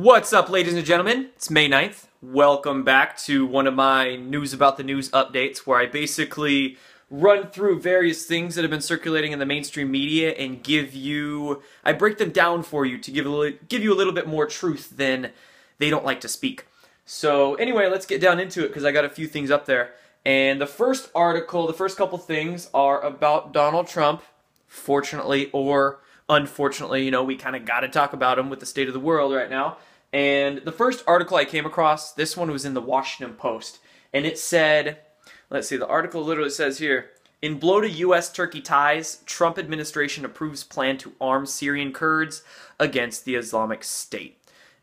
What's up, ladies and gentlemen? It's May 9th. Welcome back to one of my news about the news updates where I basically run through various things that have been circulating in the mainstream media and I break them down for you to give you a little bit more truth than they don't like to speak. So anyway, let's get down into it because I got a few things up there. And the first article, the first couple things are about Donald Trump. Fortunately or unfortunately, we kind of got to talk about him with the state of the world right now. And the first article I came across, this one was in the Washington Post. And it said, let's see, the article literally says here, in blow to U.S.-Turkey ties, Trump administration approves plan to arm Syrian Kurds against the Islamic State.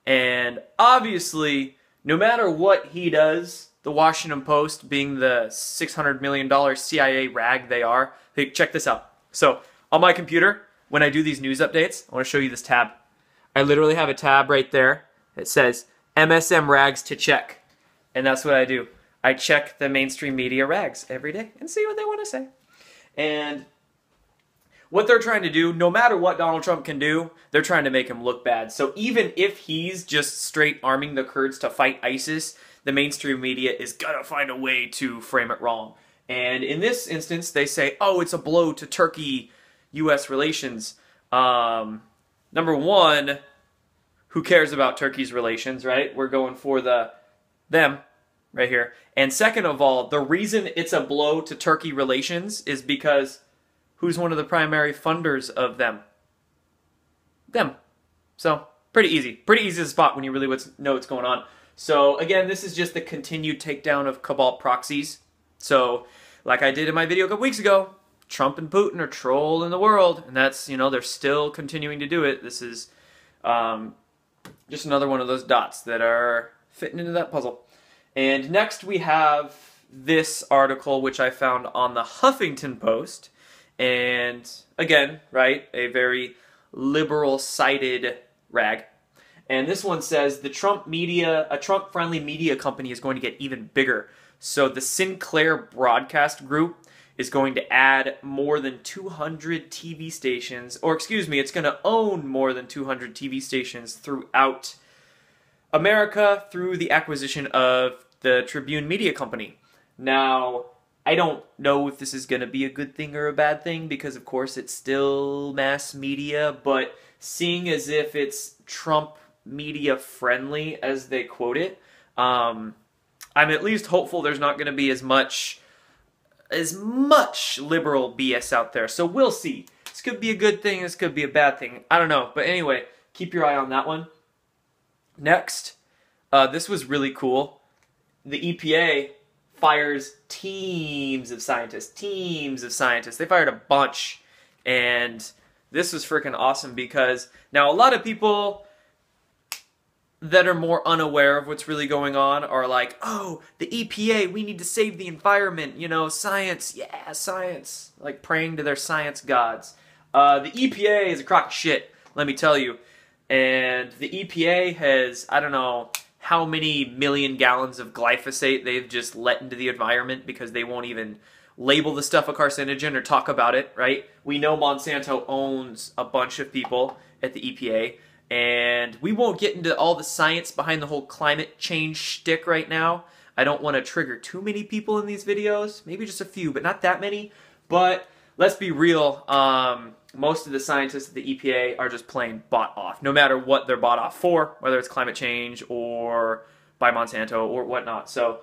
And obviously, no matter what he does, the Washington Post, being the $600 million CIA rag they are, hey, check this out. So, on my computer, when I do these news updates, I want to show you this tab. I literally have a tab right there. It says MSM rags to check. And that's what I do. I check the mainstream media rags every day and see what they want to say. And what they're trying to do, no matter what Donald Trump can do, they're trying to make him look bad. So even if he's just straight arming the Kurds to fight ISIS, the mainstream media is going to find a way to frame it wrong. And in this instance, they say, oh, it's a blow to Turkey-U.S. relations. Number one, who cares about Turkey's relations, right? We're going for them right here. And second of all, the reason it's a blow to Turkey relations is because who's one of the primary funders of them? Them. So, pretty easy. Pretty easy to spot when you really know what's going on. So, again, this is just the continued takedown of cabal proxies. So, like I did in my video a couple weeks ago, Trump and Putin are trolling the world, and that's, they're still continuing to do it. This is just another one of those dots that are fitting into that puzzle. And next we have this article, which I found on the Huffington Post, and again, right, a very liberal-sided rag. And this one says a Trump-friendly media company is going to get even bigger. So the Sinclair Broadcast Group is going to add more than 200 TV stations, or excuse me, it's going to own more than 200 TV stations throughout America through the acquisition of the Tribune Media Company. Now, I don't know if this is going to be a good thing or a bad thing because, of course, it's still mass media, but seeing as if it's Trump media friendly as they quote it, I'm at least hopeful there's not going to be as much liberal BS out there. So we'll see. This could be a good thing, this could be a bad thing. I don't know. But anyway, keep your eye on that one. Next, this was really cool. The EPA fires teams of scientists. They fired a bunch. And this was freaking awesome because now a lot of people that are more unaware of what's really going on are like, oh, the EPA, we need to save the environment, science, yeah, science, like praying to their science gods. The EPA is a crock of shit, let me tell you. And the EPA has, I don't know how many million gallons of glyphosate they've just let into the environment because they won't even label the stuff a carcinogen or talk about it, right? We know Monsanto owns a bunch of people at the EPA. And we won't get into all the science behind the whole climate change shtick right now. I don't want to trigger too many people in these videos. Maybe just a few, but not that many. But let's be real. Most of the scientists at the EPA are just plain bought off. No matter what they're bought off for, whether it's climate change or by Monsanto or whatnot. So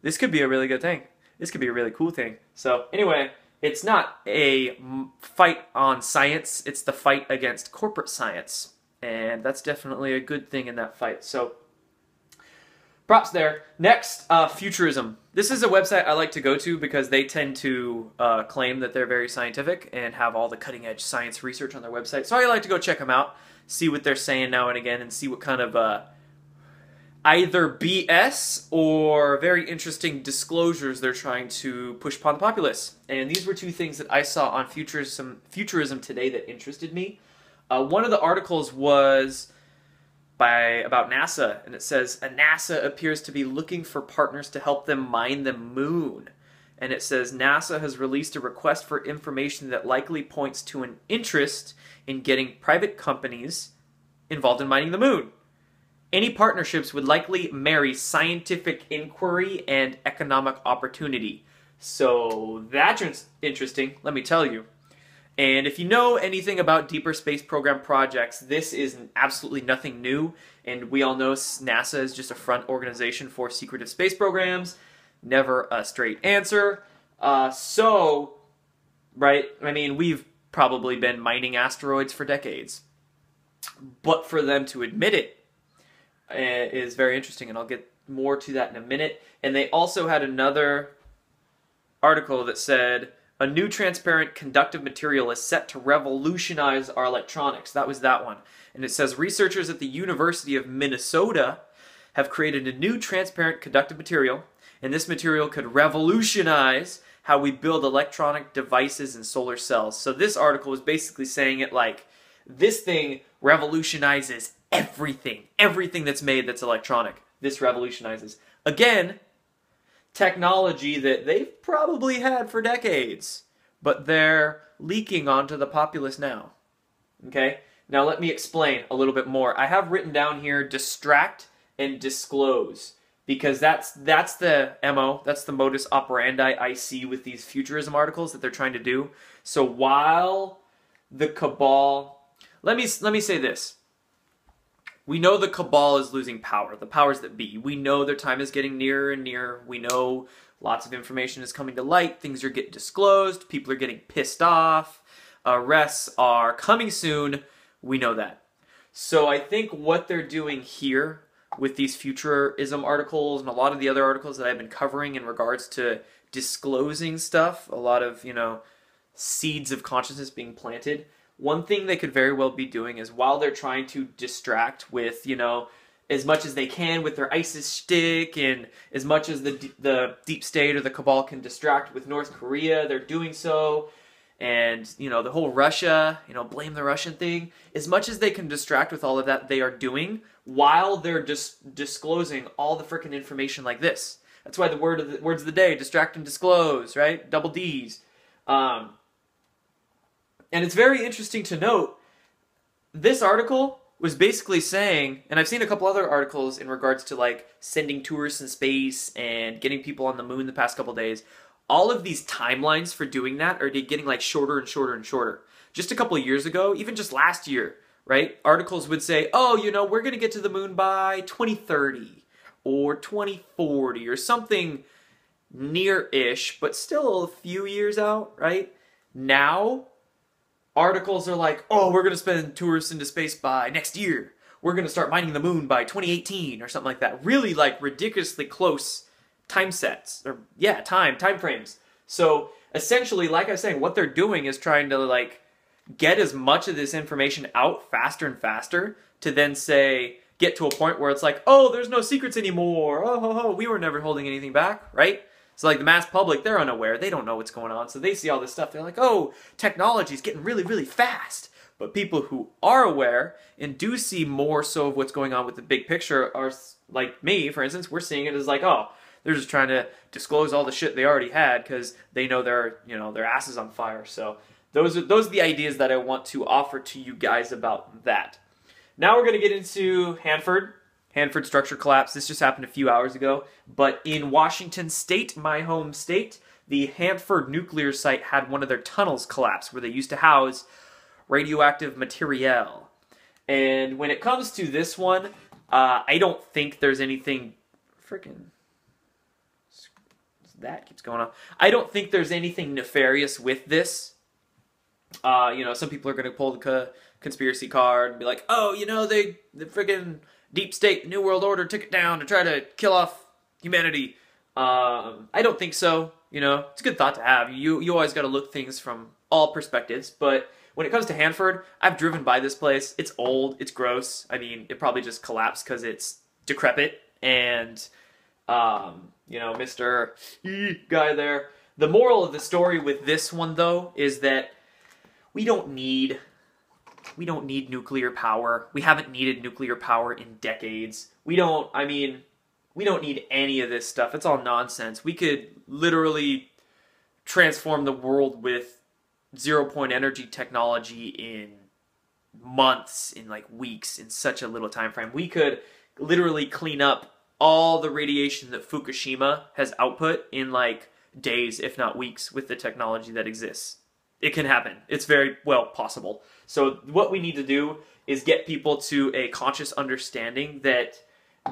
this could be a really good thing. This could be a really cool thing. So anyway, it's not a fight on science. It's the fight against corporate science. And that's definitely a good thing in that fight. So, props there. Next, Futurism. This is a website I like to go to because they tend to claim that they're very scientific and have all the cutting-edge science research on their website. So I like to go check them out, see what they're saying now and again, and see what kind of either BS or very interesting disclosures they're trying to push upon the populace. And these were two things that I saw on Futurism today that interested me. One of the articles was about NASA, and it says, NASA appears to be looking for partners to help them mine the moon. And it says, NASA has released a request for information that likely points to an interest in getting private companies involved in mining the moon. Any partnerships would likely marry scientific inquiry and economic opportunity. So that's interesting, let me tell you. And if you know anything about deeper space program projects, this is absolutely nothing new. And we all know NASA is just a front organization for secretive space programs. Never a straight answer. Right, I mean, we've probably been mining asteroids for decades. But for them to admit it is very interesting, and I'll get more to that in a minute. And they also had another article that said, a new transparent conductive material is set to revolutionize our electronics. That was that one. And it says, researchers at the University of Minnesota have created a new transparent conductive material, and this material could revolutionize how we build electronic devices and solar cells. So this article was basically saying it like, this thing revolutionizes everything. Everything that's made that's electronic. This revolutionizes. Again, technology that they've probably had for decades, but they're leaking onto the populace now. Okay? Now let me explain a little bit more. I have written down here distract and disclose, because that's the MO, that's the modus operandi I see with these futurism articles that they're trying to do. So while the cabal, let me say this. We know the cabal is losing power, the powers that be. We know their time is getting nearer and nearer. We know lots of information is coming to light. Things are getting disclosed. People are getting pissed off. Arrests are coming soon. We know that. So I think what they're doing here with these futurism articles and a lot of the other articles that I've been covering in regards to disclosing stuff, a lot of, seeds of consciousness being planted. One thing they could very well be doing is while they're trying to distract with, as much as they can with their ISIS shtick and as much as the deep state or the cabal can distract with North Korea, they're doing so. And, the whole Russia, blame the Russian thing. As much as they can distract with all of that, they are doing while they're just disclosing all the frickin' information like this. That's why the words of the day, distract and disclose, right? Double D's. And it's very interesting to note, this article was basically saying, and I've seen a couple other articles in regards to like sending tourists in space and getting people on the moon the past couple days. All of these timelines for doing that are getting like shorter and shorter and shorter. Just a couple of years ago, even just last year, right? Articles would say, oh, we're going to get to the moon by 2030 or 2040 or something near-ish, but still a few years out, right? Now, articles are like, oh, we're going to send tourists into space by next year. We're going to start mining the moon by 2018 or something like that. Really like ridiculously close time sets, or time frames. So essentially, like I was saying, what they're doing is trying to like get as much of this information out faster and faster to then say, get to a point where it's like, oh, there's no secrets anymore. Oh, we were never holding anything back, right? So like the mass public, they're unaware. They don't know what's going on. So they see all this stuff. They're like, oh, technology's getting really, really fast. But people who are aware and do see more so of what's going on with the big picture are like me, for instance. We're seeing it as like, oh, they're just trying to disclose all the shit they already had because they know their ass is on fire. So those are the ideas that I want to offer to you guys about that. Now we're going to get into Hanford structure collapse. This just happened a few hours ago. But in Washington State, my home state, the Hanford nuclear site had one of their tunnels collapse where they used to house radioactive material. And when it comes to this one, I don't think there's anything freaking... That keeps going on. I don't think there's anything nefarious with this. Some people are going to pull the conspiracy card and be like, oh, the friggin' deep state, New World Order took it down to try to kill off humanity. I don't think so. It's a good thought to have. You always got to look things from all perspectives. But when it comes to Hanford, I've driven by this place. It's old. It's gross. I mean, it probably just collapsed because it's decrepit. And, Mr. guy there. The moral of the story with this one, though, is that we don't need nuclear power. We haven't needed nuclear power in decades. We don't need any of this stuff. It's all nonsense. We could literally transform the world with zero-point energy technology in months, in like weeks, in such a little time frame. We could literally clean up all the radiation that Fukushima has output in like days, if not weeks, with the technology that exists. It can happen. It's very well possible. So what we need to do is get people to a conscious understanding that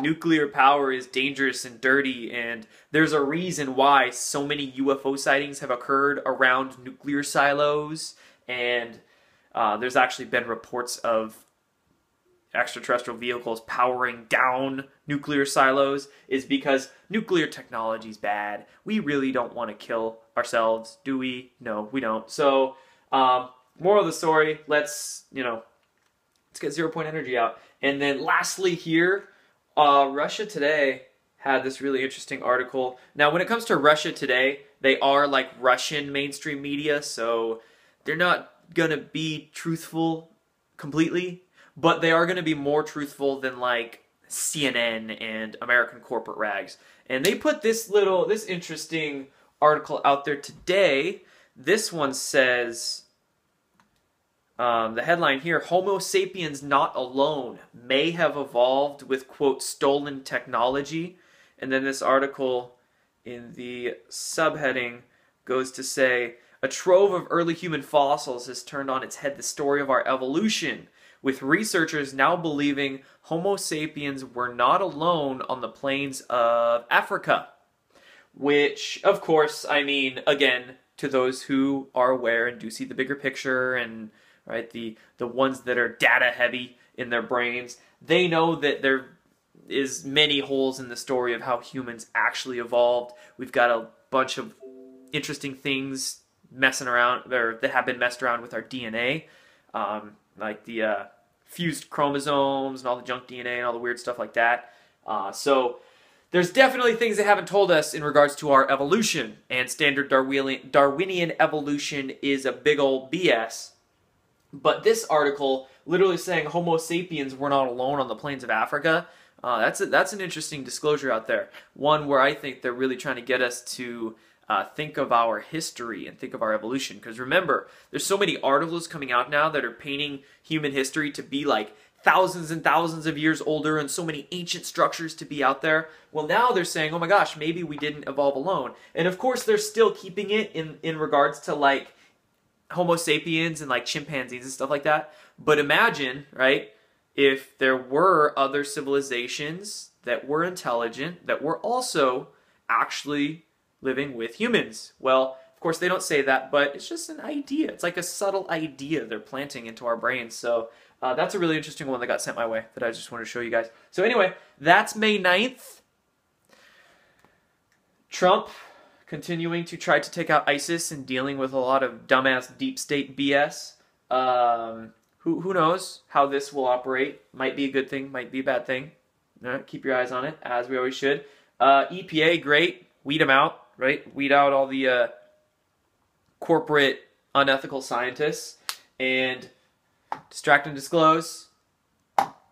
nuclear power is dangerous and dirty, and there's a reason why so many UFO sightings have occurred around nuclear silos, and there's actually been reports of extraterrestrial vehicles powering down nuclear silos, is because nuclear technology is bad. We really don't want to kill ourselves, do we? No, we don't. So, moral of the story, let's get 0 point energy out. And then lastly here, Russia Today had this really interesting article. Now, when it comes to Russia Today, they are like Russian mainstream media, so they're not gonna be truthful completely, but they are going to be more truthful than like CNN and American corporate rags. And they put this interesting article out there today. This one says, the headline here, Homo sapiens not alone may have evolved with, quote, stolen technology. And then this article in the subheading goes to say, a trove of early human fossils has turned on its head the story of our evolution, with researchers now believing Homo sapiens were not alone on the plains of Africa. Which, of course, I mean, again, to those who are aware and do see the bigger picture and right the ones that are data heavy in their brains, they know that there is many holes in the story of how humans actually evolved. We've got a bunch of interesting things messing around, or that have been messed around with our DNA. Like the fused chromosomes and all the junk DNA and all the weird stuff like that. So there's definitely things they haven't told us in regards to our evolution, and standard Darwinian evolution is a big old BS. But this article literally saying Homo sapiens were not alone on the plains of Africa, that's an interesting disclosure out there. One where I think they're really trying to get us to think of our history and think of our evolution. Because remember, there's so many articles coming out now that are painting human history to be like thousands and thousands of years older, and so many ancient structures to be out there. Well, now they're saying, oh my gosh, maybe we didn't evolve alone. And of course, they're still keeping it in regards to like Homo sapiens and like chimpanzees and stuff like that. But imagine, right, if there were other civilizations that were intelligent, that were also actually living with humans. Well, of course they don't say that, but it's just an idea. It's like a subtle idea they're planting into our brains. So that's a really interesting one that got sent my way that I just wanted to show you guys. So anyway, that's May 9th. Trump continuing to try to take out ISIS and dealing with a lot of dumbass deep state BS. Who knows how this will operate? Might be a good thing, might be a bad thing. All right, keep your eyes on it, as we always should. EPA, great. Weed them out, right? Weed out all the corporate unethical scientists. And distract and disclose.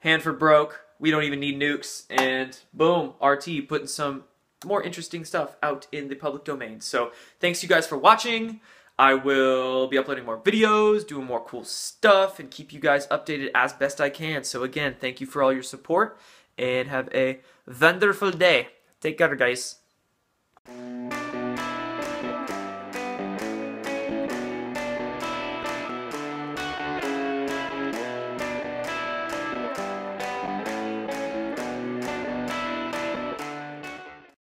Hanford broke. We don't even need nukes. And boom, RT putting some more interesting stuff out in the public domain. So thanks you guys for watching. I will be uploading more videos, doing more cool stuff, and keep you guys updated as best I can. So again, thank you for all your support, and have a wonderful day. Take care, guys.